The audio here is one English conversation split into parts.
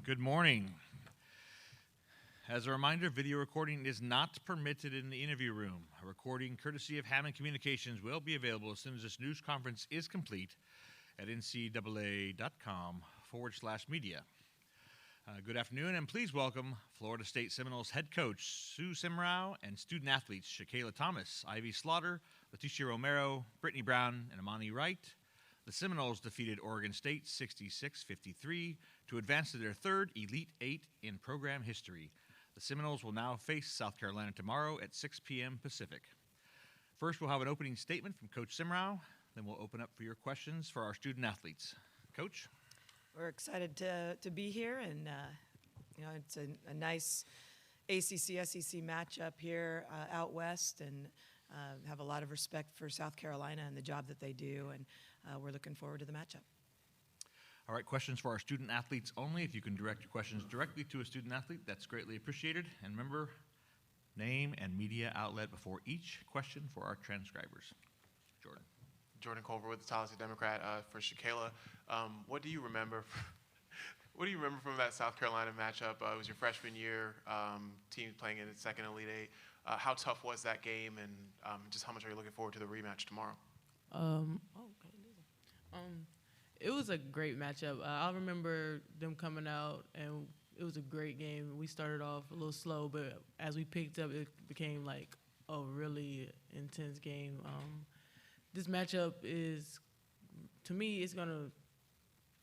Good morning. As a reminder, video recording is not permitted in the interview room. A recording courtesy of Hammond Communications will be available as soon as this news conference is complete at ncaa.com/media. Good afternoon, and please welcome Florida State Seminoles head coach Sue Semrau and student athletes Shakayla Thomas, Ivey Slaughter, Leticia Romero, Brittany Brown, and Amani Wright. The Seminoles defeated Oregon State 66-53 to advance to their third Elite Eight in program history. The Seminoles will now face South Carolina tomorrow at 6 p.m. Pacific. First, we'll have an opening statement from Coach Semrau. Then we'll open up for your questions for our student athletes. Coach? We're excited to be here, and it's a nice ACC-SEC matchup here out west, and have a lot of respect for South Carolina and the job that they do, and we're looking forward to the matchup. All right, questions for our student athletes only. If you can direct your questions directly to a student athlete, that's greatly appreciated. And remember, name and media outlet before each question for our transcribers. Jordan Culver with the Tallahassee Democrat. For Shakayla, what do you remember? What do you remember from that South Carolina matchup? It was your freshman year, team playing in its second Elite Eight. How tough was that game, and just how much are you looking forward to the rematch tomorrow? It was a great matchup. I remember them coming out, and it was a great game. We started off a little slow, but as we picked up, it became like a really intense game. This matchup is, to me, it's gonna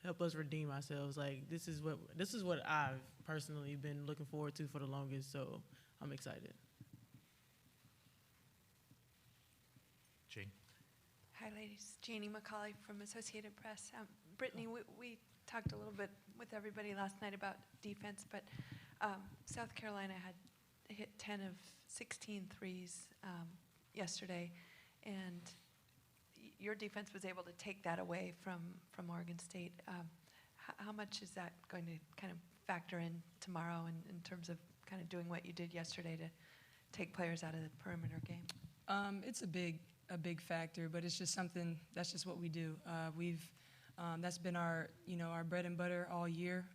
help us redeem ourselves. Like this is what I've personally been looking forward to for the longest. So I'm excited. Jane. Hi, ladies. Janie McCauley from Associated Press. Brittany, we talked a little bit with everybody last night about defense, but South Carolina had hit 10 of 16 threes yesterday, and your defense was able to take that away from Oregon State. How much is that going to kind of factor in tomorrow in terms of kind of doing what you did yesterday to take players out of the perimeter game? It's a big factor, but it's just something, that's just what we do. That's been our bread and butter all year.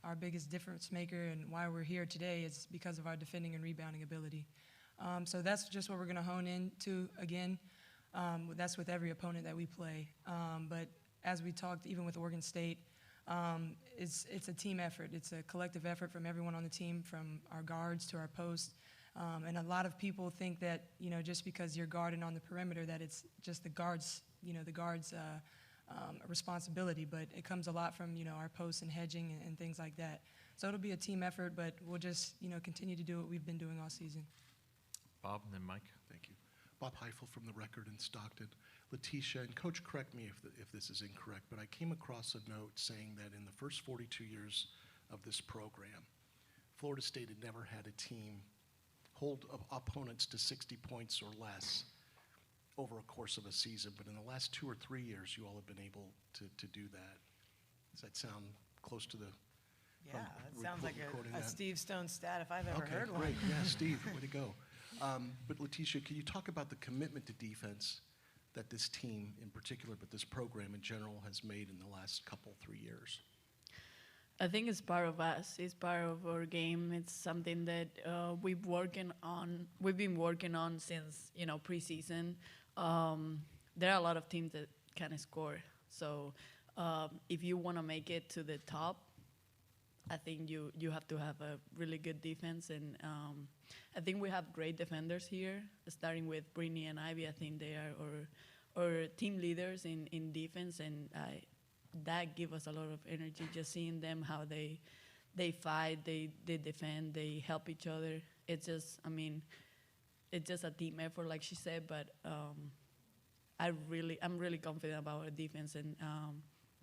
Our biggest difference maker and why we're here today is because of our defending and rebounding ability. So that's just what we're going to hone into again. That's with every opponent that we play. But as we talked, even with Oregon State, it's a team effort. It's a collective effort from everyone on the team, from our guards to our posts. And a lot of people think that, just because you're guarding on the perimeter, that it's just the guards' responsibility. But it comes a lot from, our posts and hedging and things like that. So it'll be a team effort, but we'll just, continue to do what we've been doing all season. Bob, and then Mike. Thank you. Bob Heifel from The Record in Stockton. Leticia, and Coach, correct me if this is incorrect, but I came across a note saying that in the first 42 years of this program, Florida State had never had a team hold opponents to 60 points or less over a course of a season, but in the last 2 or 3 years, you all have been able to do that. Does that sound close to the? Yeah, that sounds like a Steve Stone stat if I've ever heard one. Okay, great. Yeah, Steve, way to go. But Leticia, can you talk about the commitment to defense that this team in particular, but this program in general, has made in the last 3 years? I think it's part of us. It's part of our game. It's something that we've been working on since preseason. There are a lot of teams that can score. So if you want to make it to the top, I think you have to have a really good defense. And I think we have great defenders here, starting with Brittany and Ivey. I think they are our team leaders in defense, and that gives us a lot of energy, just seeing them, how they fight, they defend, they help each other. It's just a team effort, like she said, but I'm really confident about our defense, and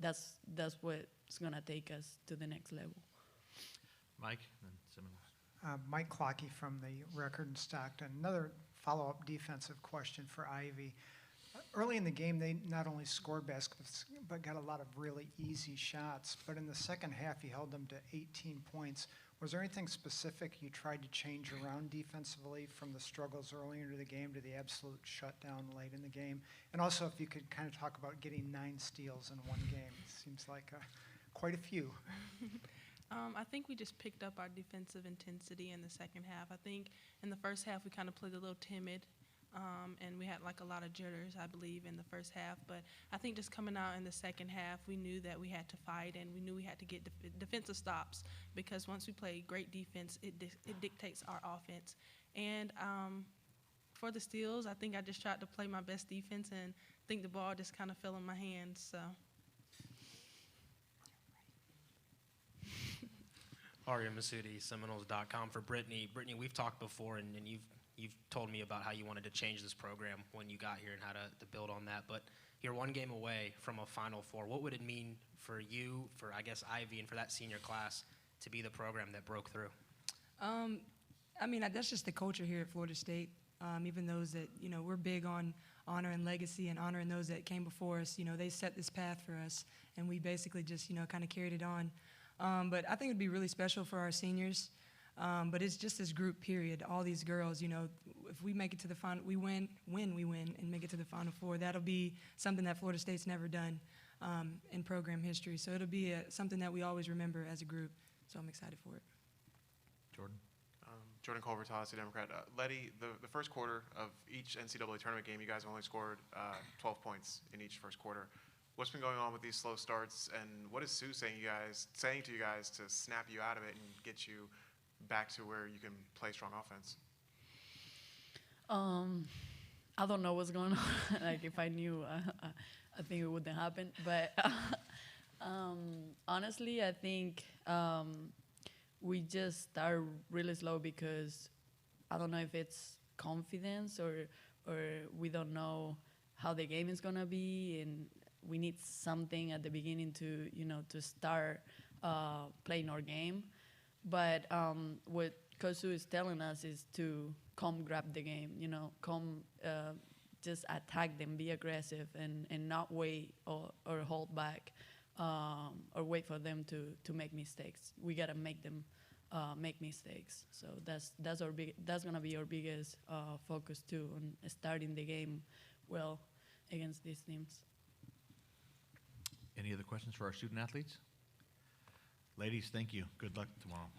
that's what's going to take us to the next level. Mike, and then Seminoles. Mike Clockey from The Record in Stockton. Another follow-up defensive question for Ivey. Early in the game, they not only scored baskets, but got a lot of really easy shots. But in the second half, you held them to 18 points. Was there anything specific you tried to change around defensively from the struggles early into the game to the absolute shutdown late in the game? And also, if you could kind of talk about getting 9 steals in one game. It seems like quite a few. I think we just picked up our defensive intensity in the second half. I think in the first half we kind of played a little timid, and we had like a lot of jitters, I believe, in the first half. But I think just coming out in the second half, we knew that we had to fight, and we knew we had to get defensive stops, because once we play great defense, it dictates our offense. And for the steals, I think I just tried to play my best defense, and I think the ball just kind of fell in my hands. So. Aria Masudi, Seminoles.com for Brittany. Brittany, we've talked before, and you've told me about how you wanted to change this program when you got here and how to build on that. But you're one game away from a Final Four. What would it mean for you, for, I guess, Ivey, and for that senior class to be the program that broke through? I mean, that's just the culture here at Florida State. Even those that, we're big on honor and legacy and honoring those that came before us. They set this path for us, and we basically just, kind of carried it on. But I think it'd be really special for our seniors. But it's just this group, period. All these girls, if we make it to the final, we win, and make it to the Final Four. That'll be something that Florida State's never done in program history. So it'll be something that we always remember as a group. So I'm excited for it. Jordan? Jordan Culver, Tallahassee Democrat. Letty, the first quarter of each NCAA tournament game, you guys only scored 12 points in each first quarter. What's been going on with these slow starts, and what is Sue saying to you guys to snap you out of it and get you back to where you can play strong offense? I don't know what's going on. Like, if I knew, I think it wouldn't happen. But honestly, I think we just start really slow because I don't know if it's confidence or we don't know how the game is gonna be, and we need something at the beginning to to start playing our game. But what Kosu is telling us is to come grab the game, come just attack them, be aggressive, and not wait or hold back or wait for them to make mistakes. We gotta make them make mistakes. So that's gonna be our biggest focus too, on starting the game well against these teams. Any other questions for our student athletes? Ladies, thank you. Good luck tomorrow.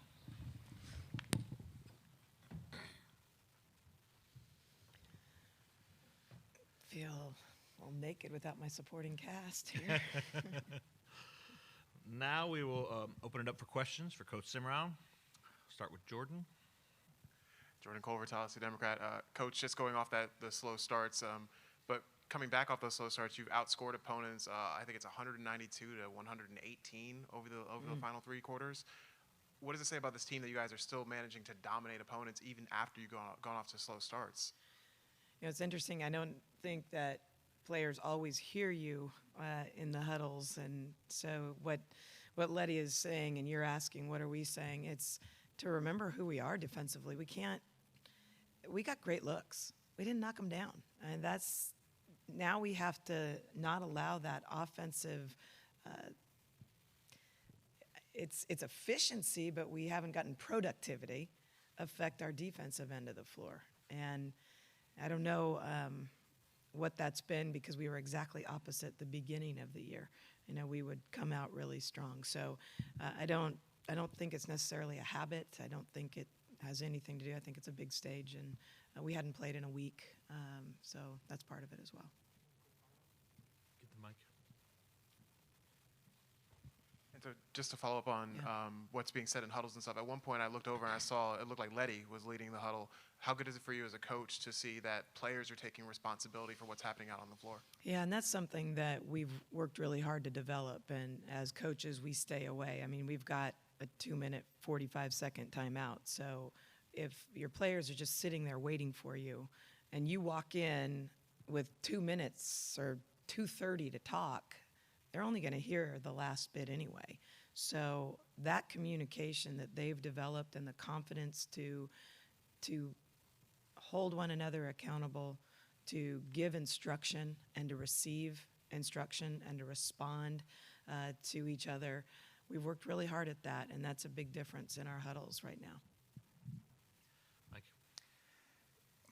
Feel a little naked without my supporting cast here. Now we will open it up for questions for Coach Semrau. Start with Jordan. Jordan Culver, Tallahassee Democrat. Coach, just going off the slow starts, but coming back off those slow starts, you've outscored opponents. I think it's 192 to 118 over the final three quarters. What does it say about this team that you guys are still managing to dominate opponents even after you've gone off to slow starts? It's interesting. I don't think that players always hear you in the huddles, and so what Letty is saying, and you're asking, what are we saying? It's to remember who we are defensively. We got great looks. We didn't knock them down, and now we have to not allow that offensive. It's efficiency, but we haven't gotten productivity affect our defensive end of the floor, and I don't know what that's been, because we were exactly opposite the beginning of the year. We would come out really strong. So I don't think it's necessarily a habit. I don't think it has anything to do. I think it's a big stage, and we hadn't played in a week, so that's part of it as well. Get the mic. And so just to follow up on what's being said in huddles and stuff, at one point I looked over and I saw it looked like Letty was leading the huddle. How good is it for you as a coach to see that players are taking responsibility for what's happening out on the floor? Yeah, and that's something that we've worked really hard to develop, and as coaches we stay away. I mean, we've got a 2-minute, 45-second timeout, so if your players are just sitting there waiting for you and you walk in with 2 minutes or 2:30 to talk, they're only going to hear the last bit anyway. So that communication that they've developed and the confidence to hold one another accountable, to give instruction and to receive instruction and to respond to each other, we've worked really hard at that, and that's a big difference in our huddles right now. Mike.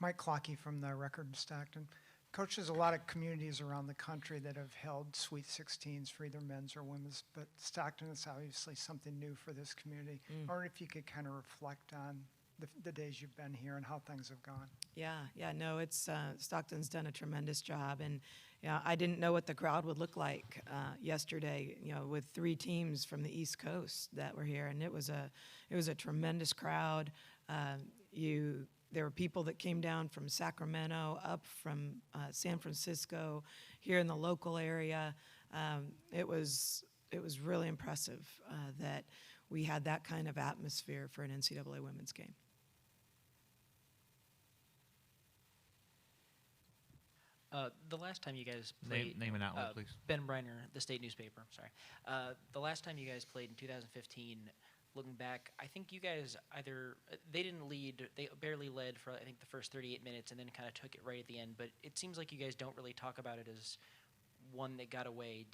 Mike Clockey from the Record in Stockton. Coach, there's a lot of communities around the country that have held Sweet 16s for either men's or women's, but Stockton is obviously something new for this community. I wonder if you could kind of reflect on the days you've been here and how things have gone. Yeah, no, it's Stockton's done a tremendous job, and I didn't know what the crowd would look like yesterday. With 3 teams from the East Coast that were here, and it was a tremendous crowd. There were people that came down from Sacramento, up from San Francisco, here in the local area. It was really impressive that we had that kind of atmosphere for an NCAA women's game. The last time you guys played... Name and outlet, please. Ben Briner, the state newspaper, sorry. The last time you guys played in 2015, looking back, I think you guys they didn't lead, they barely led for, I think, the first 38 minutes and then kind of took it right at the end, but it seems like you guys don't really talk about it as one that got away.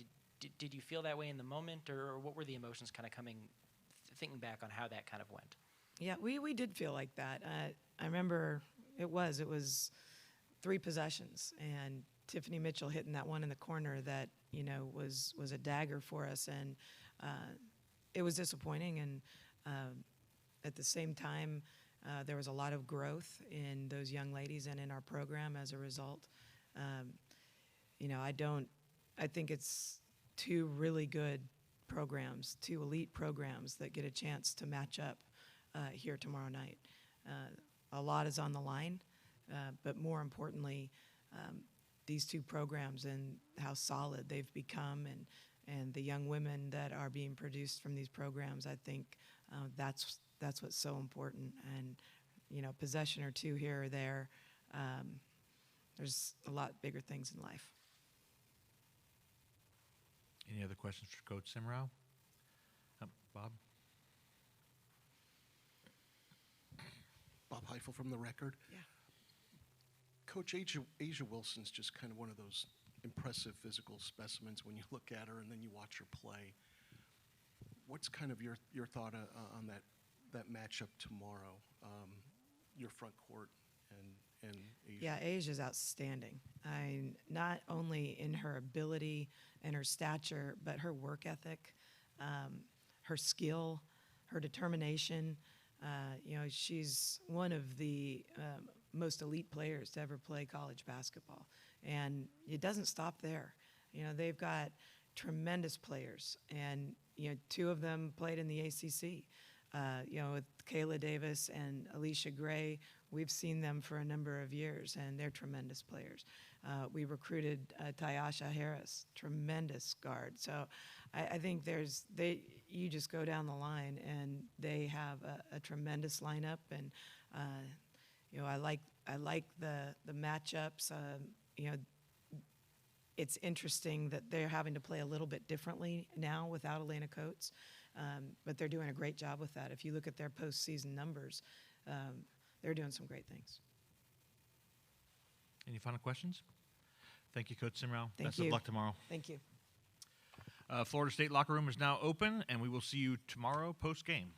Did you feel that way in the moment, or what were the emotions kind of thinking back on how that kind of went? Yeah, we did feel like that. I remember it was 3 possessions, and Tiffany Mitchell hitting that one in the corner that was a dagger for us, and it was disappointing. And at the same time, there was a lot of growth in those young ladies and in our program as a result. I think it's 2 really good programs, 2 elite programs that get a chance to match up here tomorrow night. A lot is on the line. But more importantly, these 2 programs and how solid they've become, and the young women that are being produced from these programs, I think that's what's so important. And possession or 2 here or there, there's a lot bigger things in life. Any other questions for Coach Semrau? Bob? Bob Heifel from The Record. Yeah. Coach, Asia Wilson's just kind of one of those impressive physical specimens when you look at her and then you watch her play. What's kind of your thought on that matchup tomorrow, your front court and Asia? Yeah, Asia's outstanding. Not only in her ability and her stature, but her work ethic, her skill, her determination. She's one of the most elite players to ever play college basketball. And it doesn't stop there. They've got tremendous players, and 2 of them played in the ACC. With Kayla Davis and Alicia Gray, we've seen them for a number of years, and they're tremendous players. We recruited Tyasha Harris, tremendous guard. So I think you just go down the line, and they have a tremendous lineup, and I like the matchups. It's interesting that they're having to play a little bit differently now without Elena Coates, but they're doing a great job with that. If you look at their postseason numbers, they're doing some great things. Any final questions? Thank you, Coach Semrau. Thank Best you. of luck tomorrow. Thank you. Florida State locker room is now open, and we will see you tomorrow post-game.